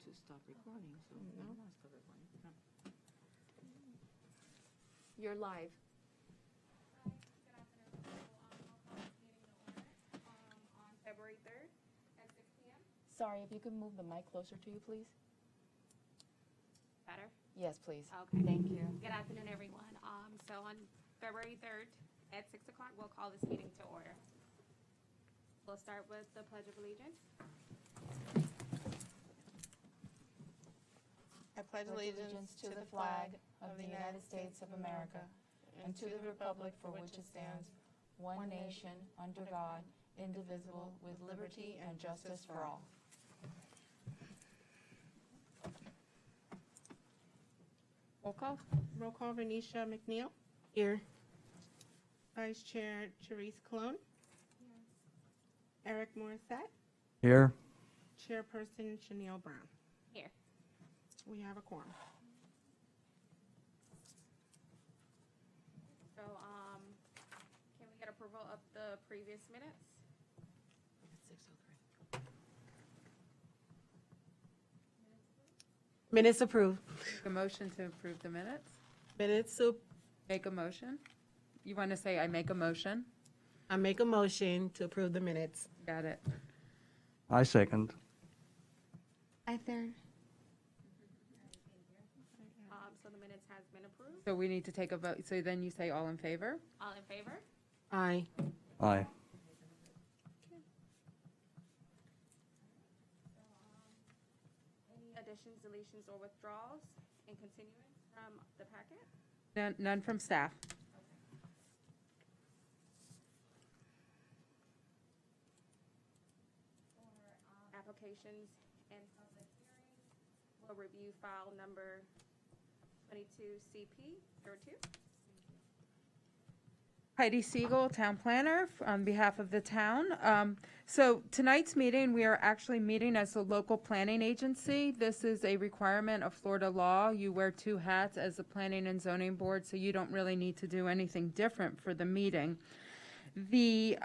to stop recording, so No. I'm not stop recording. No. You're live. On February 3rd at 6 p.m. Sorry, if you could move the mic closer to you, please. Better? Yes, please. Okay. Thank you. Good afternoon, everyone. So on February 3rd at 6 o'clock, we'll call this meeting to order. We'll start with the Pledge of Allegiance. I pledge allegiance to the flag of the United States of America and to the republic for which it stands, one nation, under God, indivisible, with liberty and justice for all. Roll call. Roll call, Venetia McNeil. Here. Vice Chair Therese Colon. Eric Morissette. Here. Chairperson Chanel Brown. Here. We have a quorum. So, can we get approval of the previous minutes? It's 6:03. Minutes approved. A motion to approve the minutes? Minutes, so Make a motion? You want to say, I make a motion? I make a motion to approve the minutes. Got it. I second. I third. So the minutes has been approved. So we need to take a vote. So then you say all in favor? All in favor? Aye. Aye. Any additions, deletions, or withdrawals and continuance from the packet? None from staff. Applications and public hearings. We'll review file number 22CP02. Heidi Siegel, Town Planner, on behalf of the town. So tonight's meeting, we are actually meeting as a local planning agency. This is a requirement of Florida law. You wear two hats as the Planning and Zoning Board, so you don't really need to do anything different for the meeting. The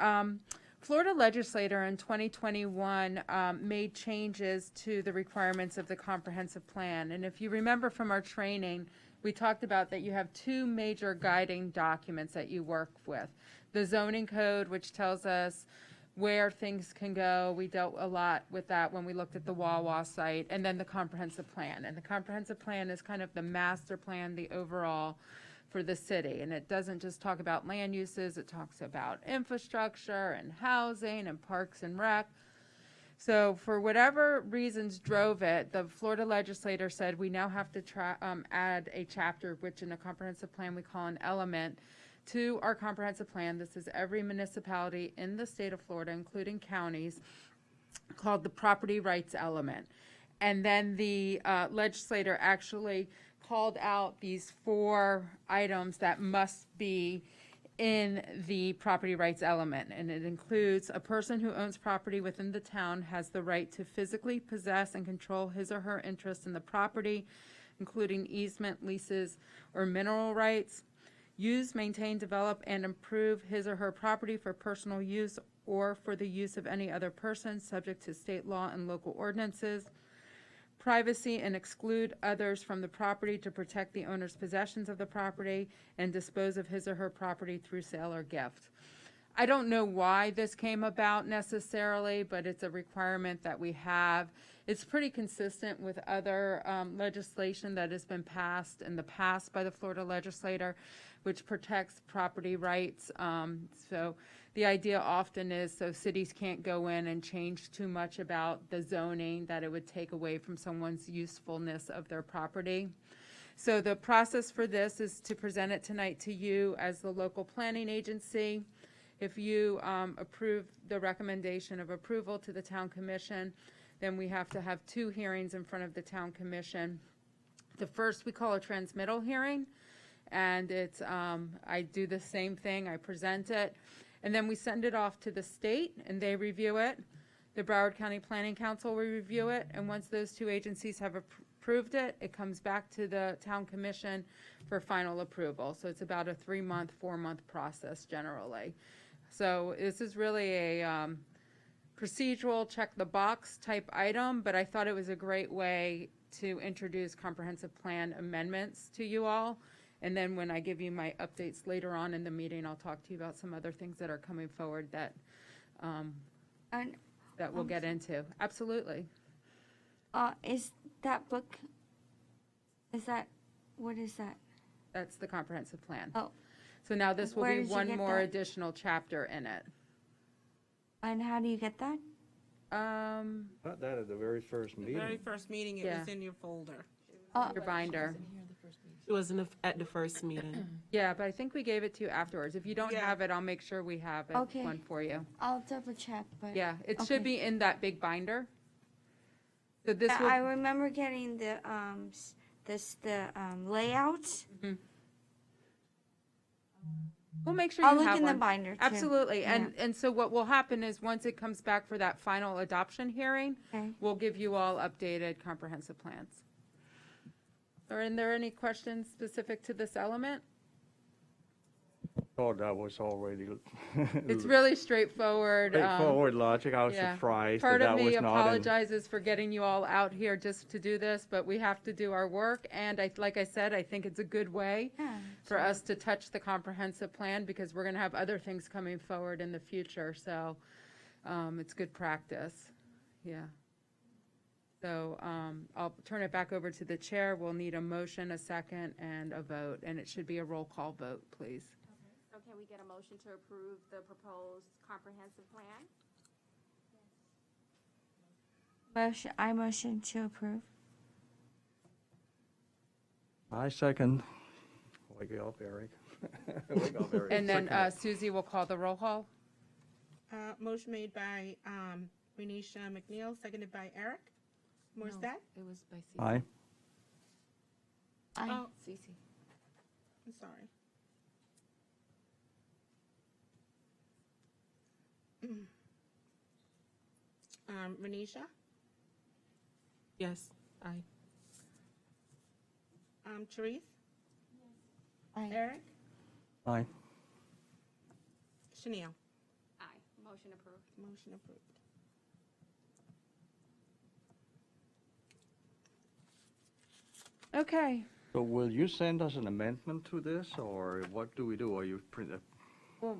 Florida legislator in 2021 made changes to the requirements of the comprehensive plan. And if you remember from our training, we talked about that you have two major guiding documents that you work with. The zoning code, which tells us where things can go. We dealt a lot with that when we looked at the Wawa site, and then the comprehensive plan. And the comprehensive plan is kind of the master plan, the overall for the city. And it doesn't just talk about land uses, it talks about infrastructure and housing and parks and rec. So for whatever reasons drove it, the Florida legislator said we now have to add a chapter, which in a comprehensive plan we call an element, to our comprehensive plan. This is every municipality in the state of Florida, including counties, called the property rights element. And then the legislator actually called out these 4 items that must be in the property rights element, and it includes a person who owns property within the town has the right to physically possess and control his or her interest in the property, including easement, leases, or mineral rights, use, maintain, develop, and improve his or her property for personal use or for the use of any other person, subject to state law and local ordinances, privacy and exclude others from the property to protect the owner's possessions of the property and dispose of his or her property through sale or gift. I don't know why this came about necessarily, but it's a requirement that we have. It's pretty consistent with other legislation that has been passed in the past by the Florida legislator, which protects property rights. So the idea often is so cities can't go in and change too much about the zoning that it would take away from someone's usefulness of their property. So the process for this is to present it tonight to you as the local planning agency. If you approve the recommendation of approval to the town commission, then we have to have 2 hearings in front of the town commission. The first we call a transmittal hearing, and it's I do the same thing, I present it, and then we send it off to the state and they review it. The Broward County Planning Council will review it, and once those 2 agencies have approved it, it comes back to the town commission for final approval. So it's about a 3-month, 4-month process generally. So this is really a procedural, check the box type item, but I thought it was a great way to introduce comprehensive plan amendments to you all. And then when I give you my updates later on in the meeting, I'll talk to you about some other things that are coming forward that, And that we'll get into. Absolutely. is that book, what is that? That's the comprehensive plan. Oh, So now this will Where be did you one get more that? additional chapter in it. and how do you get that? Got that at the very first Very meeting. first meeting, it Yeah. was in your folder. Your binder. It was at the first meeting. Yeah, but I think we gave it to you afterwards. If you don't Yeah. have it, I'll make sure we have it, Okay. one for you. I'll double check, but. Yeah, it Okay. should be in that big binder. So this Yeah, I will, remember getting the, layout. we'll make sure I'll you look have in the one. binder too. Absolutely, and so what will happen is, once it comes back for that final adoption hearing, Okay. we'll give you all updated comprehensive plans. Are there any questions specific to this element? Thought that was already. It's really straightforward. Straightforward logic. I was yeah. surprised Part that of that me was not in. apologizes for getting you all out here just to do this, but we have to do our work, and like I said, I think it's a good way Yeah. for us to touch the comprehensive plan, because we're gonna have other things coming forward in the future, so, it's good practice, yeah. So, I'll turn it back over to the chair. We'll need a motion, a second, and a vote, and it should be a roll call vote, please. So can we get a motion to approve the proposed comprehensive plan? I motion to approve. I second. Wake up, Eric. Wake up, Eric. And then, Second. Susie will call the roll call. Motion made by, Renisha McNeil, seconded by Eric. Morissette? It was by C. Aye. Aye. Oh, Cece. I'm sorry. Renisha? Yes, aye. Therese? Aye. Eric? Aye. Chanel? Aye. Motion approved. Motion approved. Okay. So will you send us an amendment to this, or what do we do? Or you print it? Well,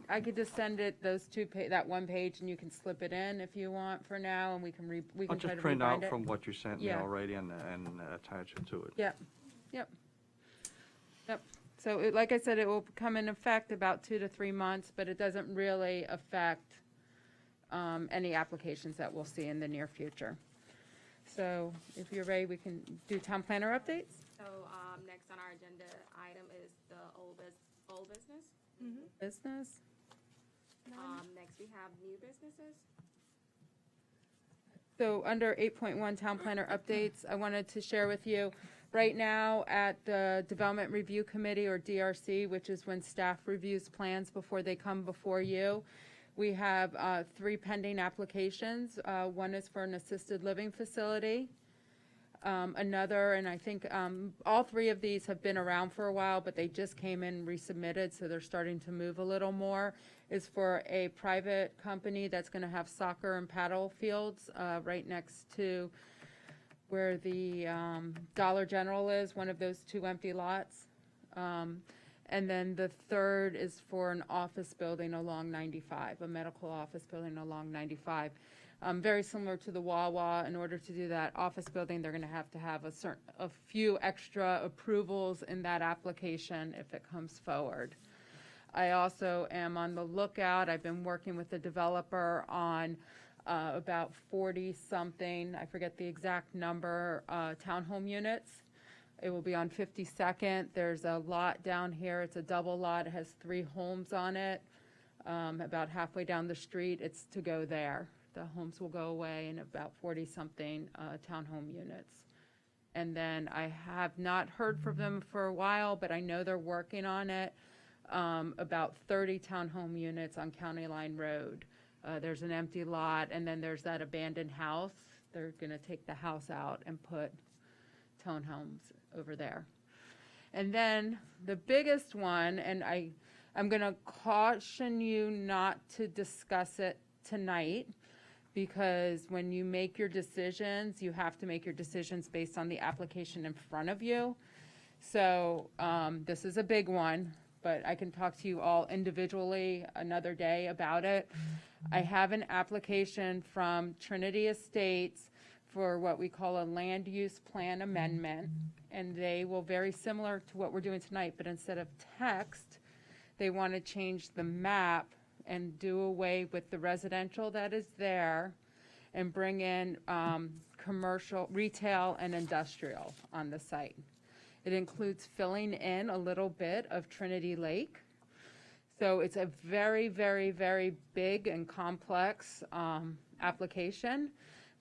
I could just send it, that one page, and you can slip it in if you want for now, and we can I'll try just to print out rebind it. from what you sent me Yeah. already and attach it to it. Yep. So like I said, it will come in effect about 2 to 3 months, but it doesn't really affect any applications that we'll see in the near future. So if you're ready, we can do town planner updates. So, next on our agenda item is the old business. Business. Next we have new businesses. So under 8.1 Town Planner Updates, I wanted to share with you, right now at the Development Review Committee, or DRC, which is when staff reviews plans before they come before you, we have 3 pending applications. One is for an assisted living facility. Another, and I think all 3 of these have been around for a while, but they just came in resubmitted, so they're starting to move a little more, is for a private company that's going to have soccer and paddle fields right next to where the Dollar General is, one of those 2 empty lots. And then the third is for an office building along 95, a medical office building along 95. Very similar to the Wawa. In order to do that office building, they're going to have a few extra approvals in that application if it comes forward. I also am on the lookout. I've been working with the developer on about 40-something, I forget the exact number, townhome units. It will be on 52nd. There's a lot down here. It's a double lot. It has 3 homes on it. About halfway down the street, it's to go there. The homes will go away, and about 40-something townhome units. And then I have not heard from them for a while, but I know they're working on it. About 30 townhome units on County Line Road. There's an empty lot, and then there's that abandoned house. They're going to take the house out and put townhomes over there. And then the biggest one, and I'm going to caution you not to discuss it tonight, because when you make your decisions, you have to make your decisions based on the application in front of you. So this is a big one, but I can talk to you all individually another day about it. I have an application from Trinity Estates for what we call a land use plan amendment, and they will, very similar to what we're doing tonight, but instead of text, they want to change the map and do away with the residential that is there and bring in commercial, retail, and industrial on the site. It includes filling in a little bit of Trinity Lake. So it's a very, very, very big and complex application.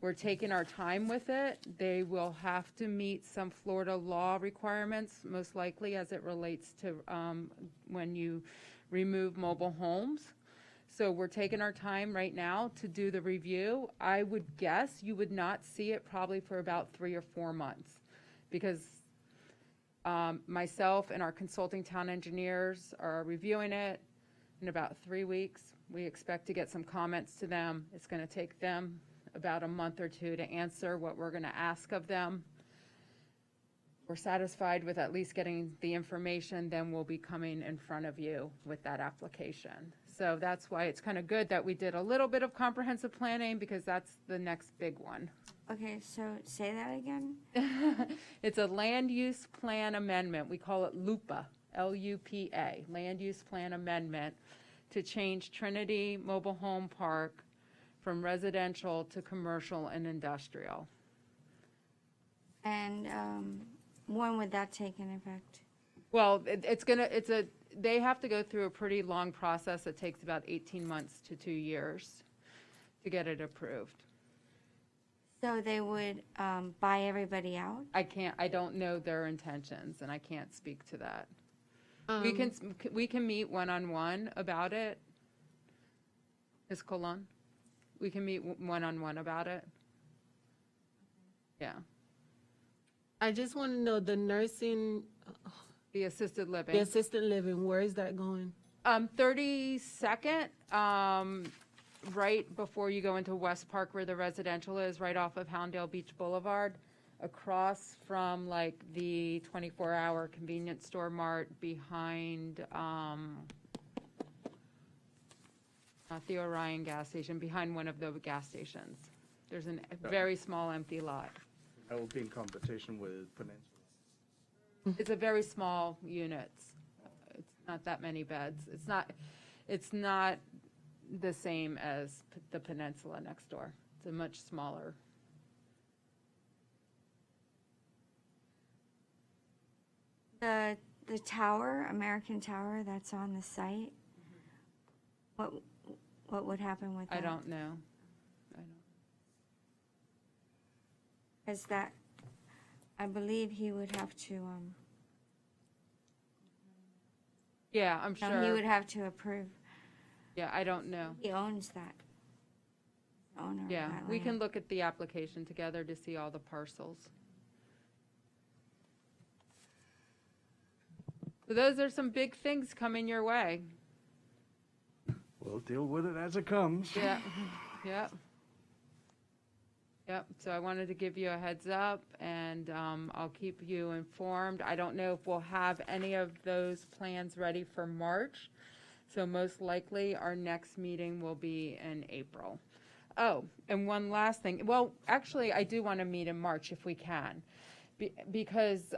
We're taking our time with it. They will have to meet some Florida law requirements, most likely as it relates to when you remove mobile homes. So we're taking our time right now to do the review. I would guess you would not see it probably for about 3 or 4 months, because myself and our consulting town engineers are reviewing it in about 3 weeks. We expect to get some comments to them. It's going to take them about a month or two to answer what we're going to ask of them. We're satisfied with at least getting the information, then we'll be coming in front of you with that application. So that's why it's kind of good that we did a little bit of comprehensive planning, because that's the next big one. Okay, so say that again. It's a land use plan amendment. We call it LUPA, L-U-P-A, Land Use Plan Amendment, to change Trinity Mobile Home Park from residential to commercial and industrial. And when would that take in effect? Well, they have to go through a pretty long process. It takes about 18 months to 2 years to get it approved. So they would buy everybody out? I don't know their intentions, and I can't speak to that. We can meet one-on-one about it. Ms. Colon? We can meet one-on-one about it. Yeah. I just want to know the nursing, The assisted living. the assisted living, where is that going? 32nd, right before you go into West Park where the residential is, right off of Houndale Beach Boulevard, across from like the 24-hour convenience store mart behind not the Orion gas station, behind one of the gas stations. There's a very small empty lot. That will be in competition with Peninsula. It's a very small unit. It's not that many beds. It's not the same as the Peninsula next door. It's a much smaller. The tower, American Tower, that's on the site. What would happen with that? I don't know. Is that, I believe he would have to, Yeah, I'm no, he would sure. have to approve. Yeah, I don't know. He owns that. Owner of Yeah, that we can land. look at the application together to see all the parcels. So those are some big things coming your way. We'll deal with it as it comes. Yeah, yep. Yep, so I wanted to give you a heads up, and I'll keep you informed. I don't know if we'll have any of those plans ready for March, so most likely our next meeting will be in April. Oh, and one last thing. Well, actually, I do want to meet in March if we can, because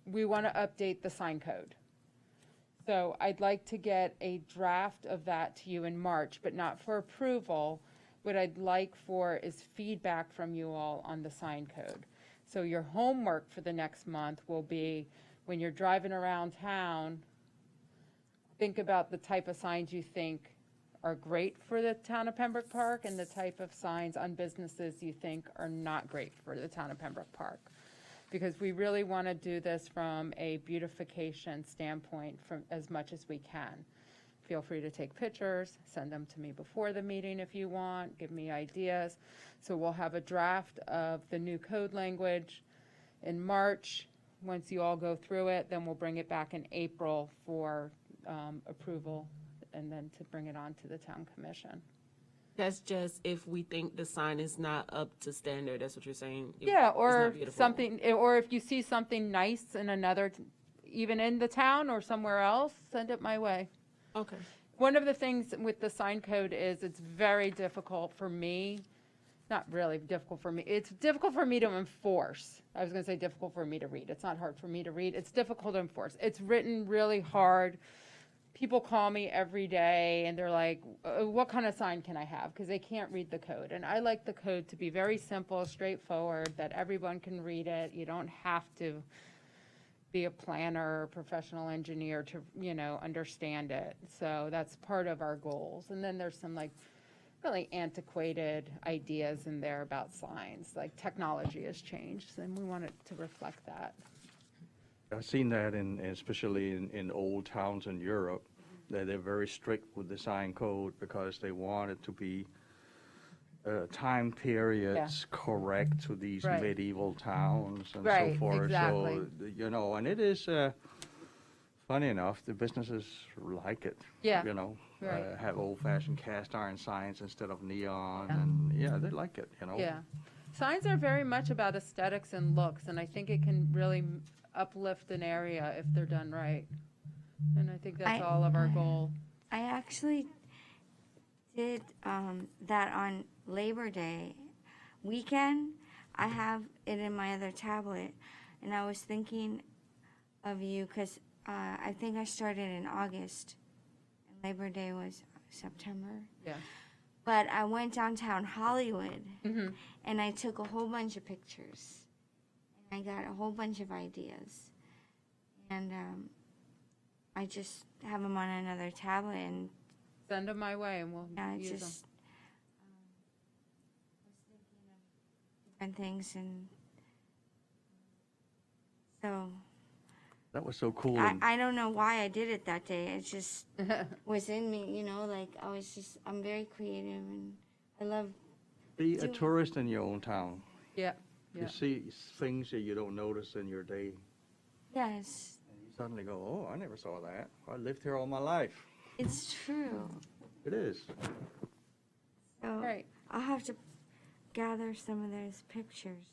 we want to update the sign code. So I'd like to get a draft of that to you in March, but not for approval. What I'd like for is feedback from you all on the sign code. So your homework for the next month will be, when you're driving around town, think about the type of signs you think are great for the town of Pembroke Park and the type of signs on businesses you think are not great for the town of Pembroke Park. Because we really want to do this from a beautification standpoint from as much as we can. Feel free to take pictures, send them to me before the meeting if you want, give me ideas. So we'll have a draft of the new code language in March. Once you all go through it, then we'll bring it back in April for approval, and then to bring it on to the town commission. That's just if we think the sign is not up to standard, that's what you're saying? If Yeah, it's not or beautiful. something, or if you see something nice in another, even in the town or somewhere else, send it my way. Okay. One of the things with the sign code is it's very difficult for me, not really difficult for me, it's difficult for me to enforce. I was gonna say difficult for me to read. It's not hard for me to read. It's difficult to enforce. It's written really hard. People call me every day and they're like, what kind of sign can I have? Because they can't read the code. And I like the code to be very simple, straightforward, that everyone can read it. You don't have to be a planner or professional engineer to, understand it. So that's part of our goals. And then there's some like really antiquated ideas in there about signs, like technology has changed and we want it to reflect that. I've seen that especially in old towns in Europe, that they're very strict with the sign code because they want it to be time periods correct to these Right. medieval towns and Right, so forth. exactly. So, and it is, funny enough, the businesses like it. Yeah, Right. Have old-fashioned cast iron signs instead of neon, Yeah. and they like it, Yeah. Signs are very much about aesthetics and looks, and I think it can really uplift an area if they're done right. And I think that's all of our goal. I actually did that on Labor Day weekend. I have it in my other tablet, and I was thinking of you because I think I started in August, and Labor Day was September. Yeah. But I went downtown Hollywood, Mhm. and I took a whole bunch of pictures, and I got a whole bunch of ideas, and I just have them on another tablet, and Send them my way and we'll yeah, use them. just was thinking of different things, and so That was so cool. I don't know why I did it that day. It just was in me, like I'm very creative, and I love, Be a tourist in your own town. Yeah, You yeah. see things that you don't notice in your day. yes, And you suddenly go, oh, I never saw that. I lived here all my life. it's true. It is. So Right. I'll have to gather some of those pictures.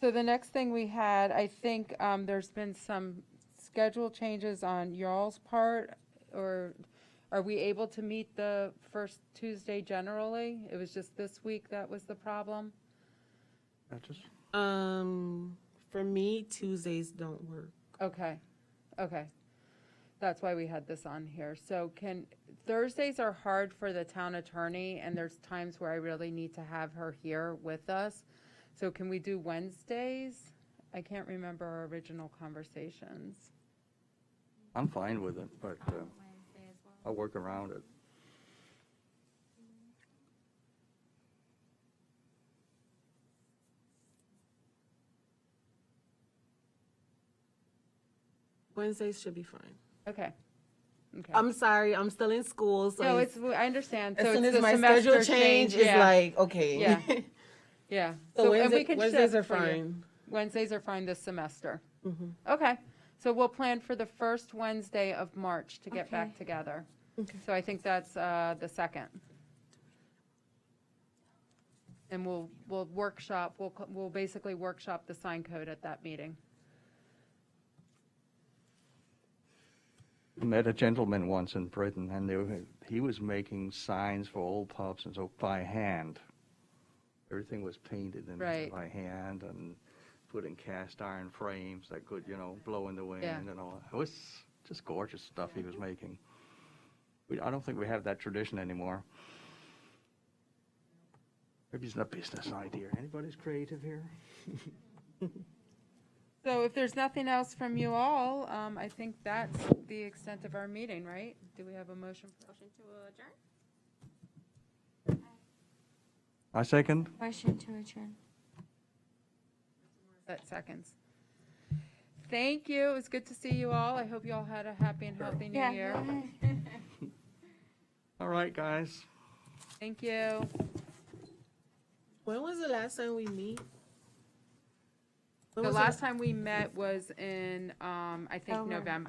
So the next thing we had, I think there's been some schedule changes on y'all's part, or are we able to meet the first Tuesday generally? It was just this week that was the problem? I just, For me, Tuesdays don't work. Okay, okay. That's why we had this on here. So Thursdays are hard for the town attorney, and there's times where I really need to have her here with us. So can we do Wednesdays? I can't remember our original conversations. I'm fine with it, but I'll work around it. Wednesdays should be fine. Okay. Okay. I'm sorry, I'm still in school, so No, it's, I understand. as So soon it's as the my semester schedule change, it's yeah. like, okay. Yeah. Yeah. So and we can Wednesdays shift are for you. fine. Wednesdays are fine this semester. Mhm. Okay. So we'll plan for the first Wednesday of March to get back Okay. together. Okay. So I think that's the 2nd. And we'll workshop, we'll basically workshop the sign code at that meeting. I met a gentleman once in Britain, and he was making signs for old pubs and so by hand. Everything was painted Right. by hand and put in cast iron frames that could, blow in the wind Yeah. and all. It was just gorgeous stuff he was making. I don't think we have that tradition anymore. Maybe it's a business idea. Anybody's creative here? So if there's nothing else from you all, I think that's the extent of our meeting, right? Do we have a motion? Motion to adjourn? I second. Motion to adjourn. That seconds. Thank you. It was good to see you all. I hope you all had a happy and healthy new year. All right, guys. Thank you. When was the last time we meet? When The was last time we met was in, I think, October. November.